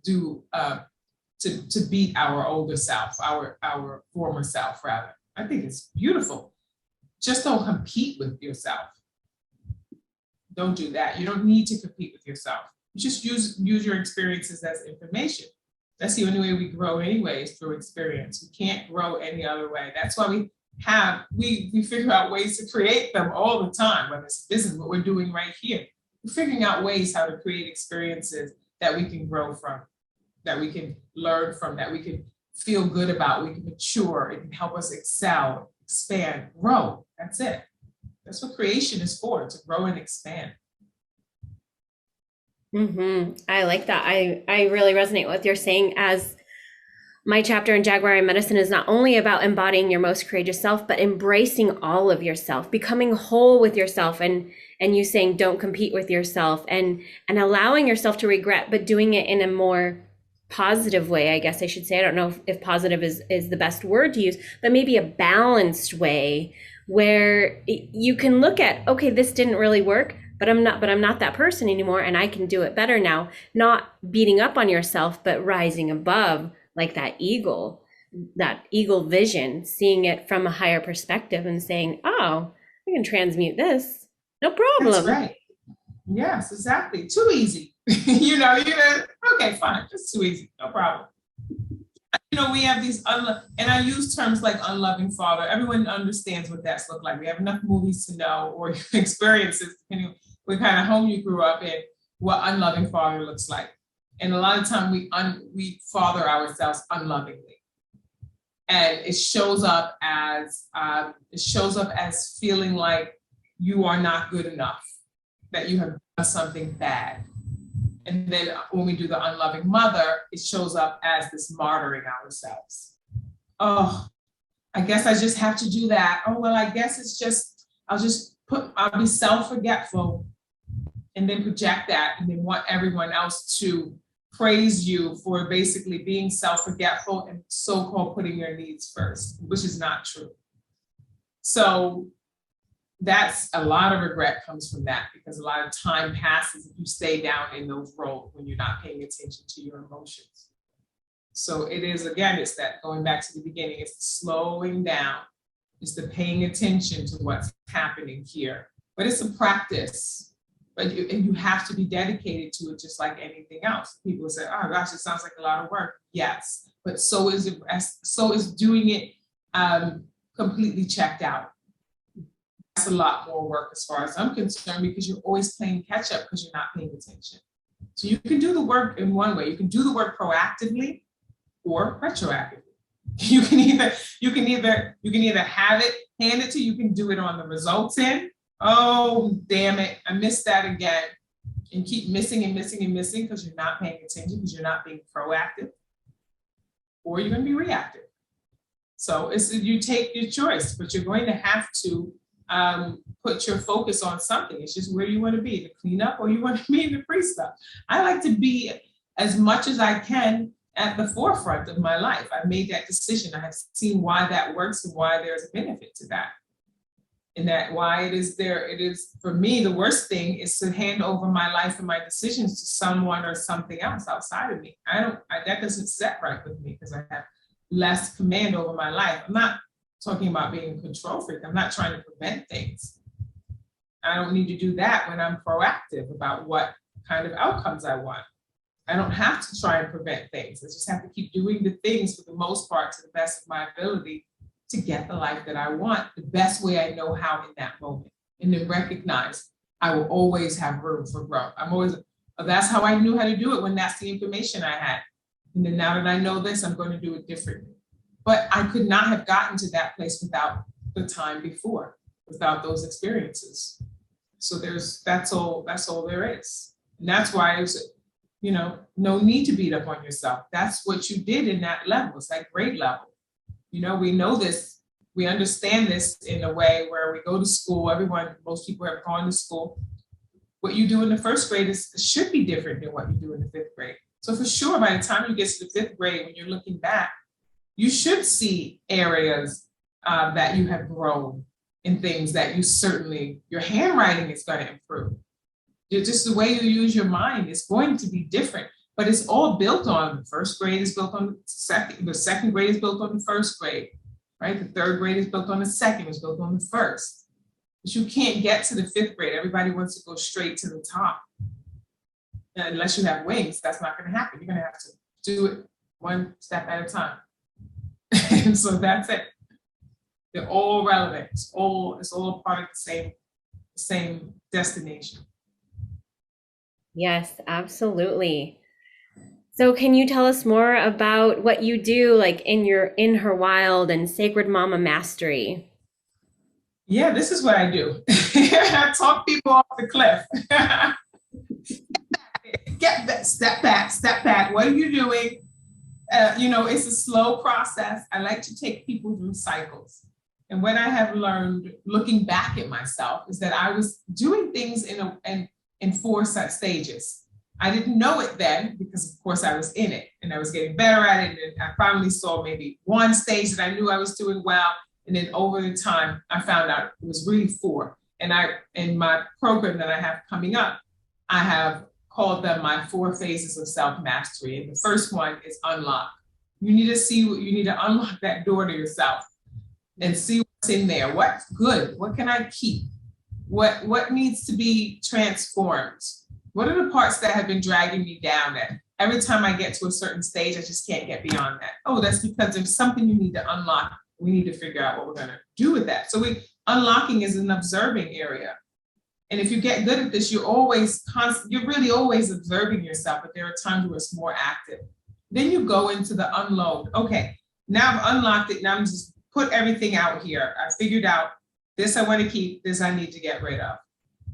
do to beat our older self, our former self, rather. I think it's beautiful. Just don't compete with yourself. Don't do that. You don't need to compete with yourself. You just use your experiences as information. That's the only way we grow anyway, is through experience. We can't grow any other way. That's why we figure out ways to create them all the time, whether it's business, what we're doing right here. We're figuring out ways how to create experiences that we can grow from, that we can learn from, that we can feel good about, we can mature, it can help us excel, expand, grow. That's it. That's what creation is for, to grow and expand. I like that. I really resonate with what you're saying, as my chapter in Jaguar Medicine is not only about embodying your most courageous self, but embracing all of yourself, becoming whole with yourself, and you saying don't compete with yourself, and allowing yourself to regret, but doing it in a more positive way, I guess I should say. I don't know if positive is the best word to use, but maybe a balanced way where you can look at, okay, this didn't really work, but I'm not that person anymore, and I can do it better now. Not beating up on yourself, but rising above, like that eagle vision, seeing it from a higher perspective and saying, oh, I can transmute this. No problem. That's right. Yes, exactly. Too easy. you know, okay, fine. It's too easy. No problem. You know, we have these, and I use terms like unloving father. Everyone understands what that's look like. We have enough movies to know, or experiences, depending on what kind of home you grew up in, what unloving father looks like. And a lot of time we father ourselves unlovingly, and it shows up as feeling like you are not good enough, that you have done something bad. And then when we do the unloving mother, it shows up as this martyring ourselves. Oh, I guess I just have to do that. Oh, well, I guess I'll be self-forgetful, and then project that, and then want everyone else to praise you for basically being self-forgetful and so-called putting your needs first, which is not true. So that's a lot of regret comes from that, because a lot of time passes if you stay down in those roles when you're not paying attention to your emotions. So it is, again, it's that going back to the beginning, it's the slowing down, it's the paying attention to what's happening here. But it's a practice. But you have to be dedicated to it, just like anything else. People say, oh gosh, it sounds like a lot of work. Yes, but so is doing it completely checked out. That's a lot more work as far as I'm concerned, because you're always playing catch up because you're not paying attention. So you can do the work in one way. You can do the work proactively or retroactively. You can either have it handed to you, you can do it on the results end. Oh, damn it, I missed that again. And keep missing and missing and missing because you're not paying attention, because you're not being proactive. Or you're going to be reactive. So you take your choice, but you're going to have to put your focus on something. It's just where you want to be, the cleanup, or you want to be in the free stuff. I like to be, as much as I can, at the forefront of my life. I made that decision. I have seen why that works and why there's a benefit to that. And that why it is for me, the worst thing is to hand over my life and my decisions to someone or something else outside of me. That doesn't set right with me, because I have less command over my life. I'm not talking about being a control freak. I'm not trying to prevent things. I don't need to do that when I'm proactive about what kind of outcomes I want. I don't have to try and prevent things. I just have to keep doing the things for the most part to the best of my ability to get the life that I want the best way I know how in that moment. And then recognize I will always have room for growth. That's how I knew how to do it, when that's the information I had. And then now that I know this, I'm going to do it differently. But I could not have gotten to that place without the time before, without those experiences. So that's all there is. And that's why it's, no need to beat up on yourself. That's what you did in that level. It's like grade level. We know this, we understand this in a way where we go to school, most people have gone to school. What you do in the first grade should be different than what you do in the fifth grade. So for sure, by the time you get to the fifth grade, when you're looking back, you should see areas that you have grown in things that your handwriting is going to improve. Just the way you use your mind is going to be different, but it's all built on the first grade is built on the second grade is built on the first grade, right? The third grade is built on the second, is built on the first. But you can't get to the fifth grade. Everybody wants to go straight to the top. And unless you have wings, that's not going to happen. You're going to have to do it one step at a time. And so that's it. They're all relevant. It's all part of the same destination. Yes, absolutely. So can you tell us more about what you do, like in her wild and Sacred Mama Mastery? Yeah, this is what I do. I talk people off the cliff. Get that, step back. What are you doing? It's a slow process. I like to take people through cycles. And what I have learned looking back at myself is that I was doing things in four such stages. I didn't know it then because of course I was in it and I was getting better at it. And I finally saw maybe one stage that I knew I was doing well. And then over the time, I found out it was really four. And in my program that I have coming up, I have called them my 4 phases of self-mastery. And the first one is unlock. You need to unlock that door to yourself and see what's in there. What's good? What can I keep? What needs to be transformed? What are the parts that have been dragging me down that every time I get to a certain stage, I just can't get beyond that? Oh, that's because there's something you need to unlock. We need to figure out what we're going to do with that. So unlocking is an observing area. And if you get good at this, you're really always observing yourself, but there are times where it's more active. Then you go into the unload. Okay, now I've unlocked it. Now I'm just put everything out here. I figured out this I want to keep, this I need to get rid of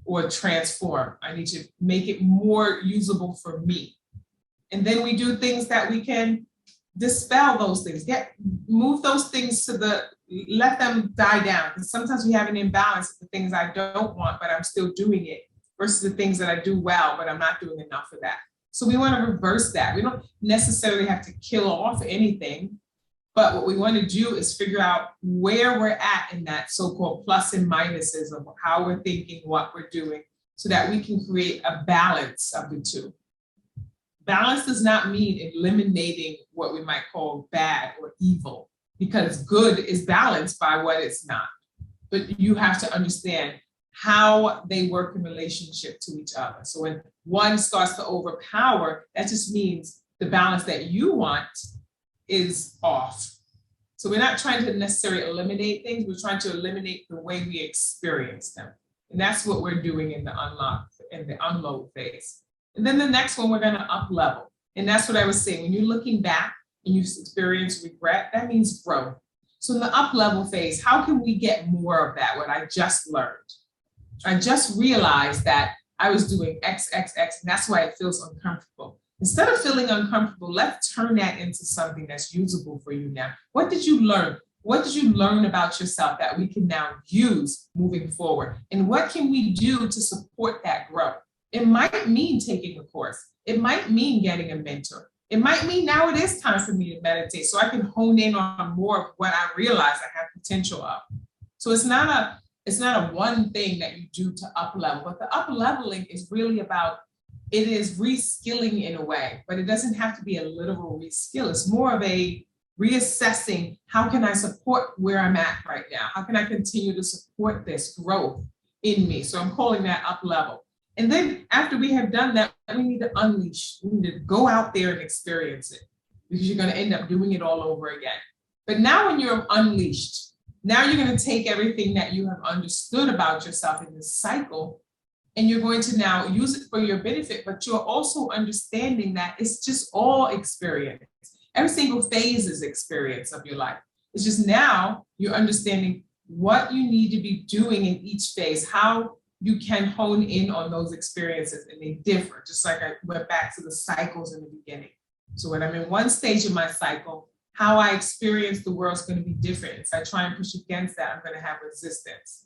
or transform. I need to make it more usable for me. And then we do things that we can dispel those things, move those things let them die down. Because sometimes we have an imbalance of the things I don't want, but I'm still doing it versus the things that I do well, but I'm not doing enough of that. So we want to reverse that. We don't necessarily have to kill off anything, but what we want to do is figure out where we're at in that so-called plus and minuses of how we're thinking, what we're doing, so that we can create a balance of the two. Balance does not mean eliminating what we might call bad or evil, because good is balanced by what it's not. But you have to understand how they work in relationship to each other. So when one starts to overpower, that just means the balance that you want is off. So we're not trying to necessarily eliminate things, we're trying to eliminate the way we experience them. And that's what we're doing in the unlock and the unload phase. And then the next one, we're going to up level. And that's what I was saying. When you're looking back and you experience regret, that means growth. So in the up level phase, how can we get more of that, what I just learned? I just realized that I was doing X, and that's why it feels uncomfortable. Instead of feeling uncomfortable, let's turn that into something that's usable for you now. What did you learn? What did you learn about yourself that we can now use moving forward? And what can we do to support that growth? It might mean taking a course. It might mean getting a mentor. It might mean now it is time for me to meditate so I can hone in on more of what I realize I have potential of. So it's not a one thing that you do to up level, but the up leveling is really about, it is reskilling in a way, but it doesn't have to be a literal reskill. It's more of a reassessing, how can I support where I'm at right now? How can I continue to support this growth in me? So I'm calling that up level. And then after we have done that, we need to unleash. We need to go out there and experience it, because you're going to end up doing it all over again. But now when you're unleashed, now you're going to take everything that you have understood about yourself in this cycle, and you're going to now use it for your benefit, but you're also understanding that it's just all experience. every single phase is experience of your life. It's just now you're understanding what you need to be doing in each phase, how you can hone in on those experiences, and they differ. Just like I went back to the cycles in the beginning. So when I'm in one stage of my cycle, how I experience the world is going to be different. If I try and push against that, I'm going to have resistance.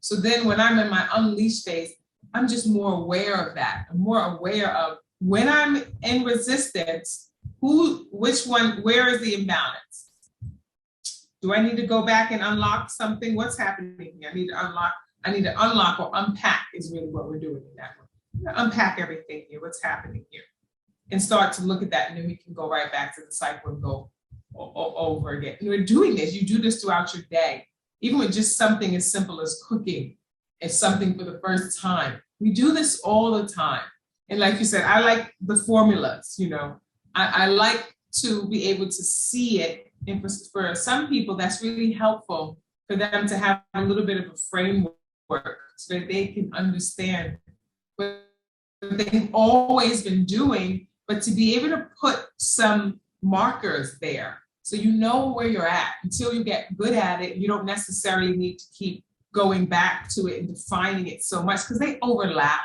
So then when I'm in my unleashed phase, I'm just more aware of that. I'm more aware of when I'm in resistance, which one, where is the imbalance? Do I need to go back and unlock something? What's happening here? I need to unlock or unpack is really what we're doing in that one. Unpack everything here, what's happening here, and start to look at that, and then we can go right back to the cycle and go over again. And we're doing this, you do this throughout your day, even with just something as simple as cooking. It's something for the first time. We do this all the time. And like you said, I like the formulas, you know, I like to be able to see it. And for some people, that's really helpful for them to have a little bit of a framework so that they can understand what they've always been doing, but to be able to put some markers there so you know where you're at until you get good at it. You don't necessarily need to keep going back to it and defining it so much because they overlap.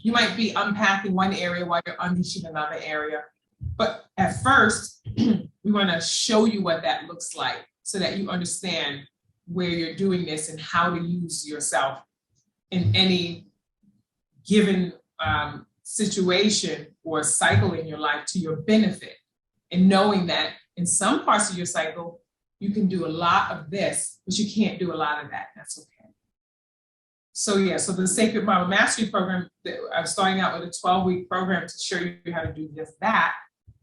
You might be unpacking one area while you're unleashing another area. But at first, we want to show you what that looks like so that you understand where you're doing this and how to use yourself in any given situation or cycle in your life to your benefit. And knowing that in some parts of your cycle, you can do a lot of this, but you can't do a lot of that. That's okay. So yeah, so the Sacred Mama Mastery Program, I'm starting out with a 12-week program to show you how to do just that.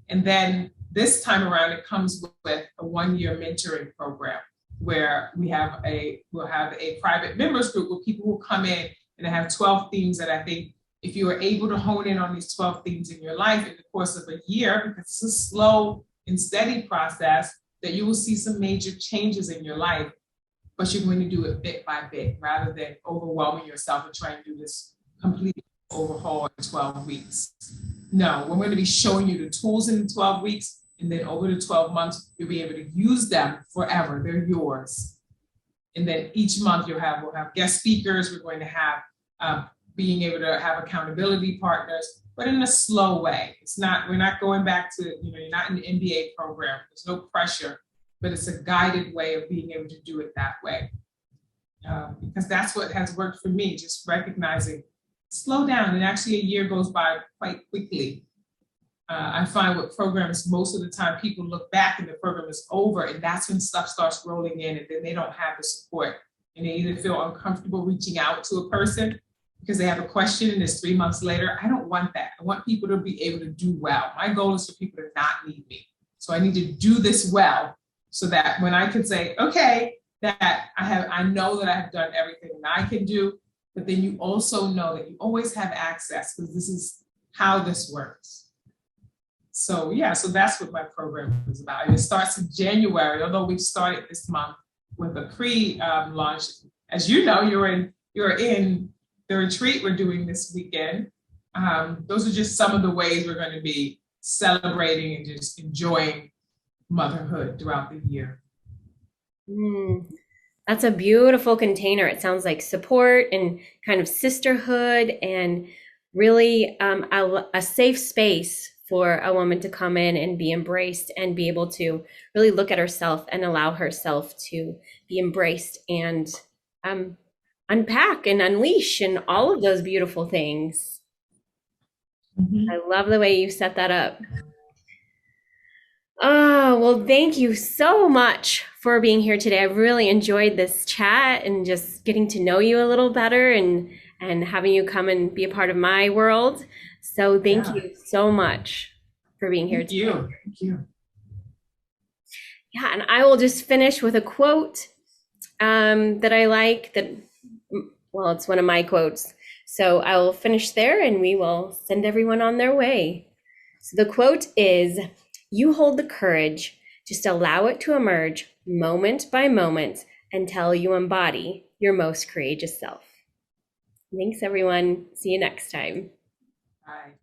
And then this time around, it comes with a 1-year mentoring program where we'll have a private members group where people will come in and I have 12 themes that I think if you are able to hone in on these 12 themes in your life in the course of a year, because it's a slow and steady process, that you will see some major changes in your life, but you're going to do it bit by bit rather than overwhelming yourself and trying to do this complete overhaul in 12 weeks. No, we're going to be showing you the tools in 12 weeks, and then over the 12 months, you'll be able to use them forever. They're yours. And then each month we'll have guest speakers. We're going to have being able to have accountability partners, but in a slow way. We're not going back to, you're not in the MBA program. There's no pressure, but it's a guided way of being able to do it that way. Because that's what has worked for me, just recognizing, slow down, and actually a year goes by quite quickly. I find with programs, most of the time people look back and the program is over, and that's when stuff starts rolling in, and then they don't have the support. And they either feel uncomfortable reaching out to a person because they have a question and it's 3 months later. I don't want that. I want people to be able to do well. My goal is for people to not need me. So I need to do this well so that when I can say, okay, that I know that I have done everything that I can do, but then you also know that you always have access because this is how this works. So yeah, so that's what my program is about. And it starts in January, although we've started this month with a pre-launch. As you know, you're in the retreat we're doing this weekend. Those are just some of the ways we're going to be celebrating and just enjoying motherhood throughout the year. That's a beautiful container. It sounds like support and kind of sisterhood and really a safe space for a woman to come in and be embraced and be able to really look at herself and allow herself to be embraced and unpack and unleash and all of those beautiful things. Mm-hmm. I love the way you set that up. Oh, well, thank you so much for being here today. I really enjoyed this chat and just getting to know you a little better and having you come and be a part of my world. So thank you so much for being here today. Thank you. Yeah, and I will just finish with a quote that I like it's one of my quotes. So I will finish there and we will send everyone on their way. So the quote is, "You hold the courage, just allow it to emerge moment by moment until you embody your most courageous self." Thanks, everyone. See you next time. Bye.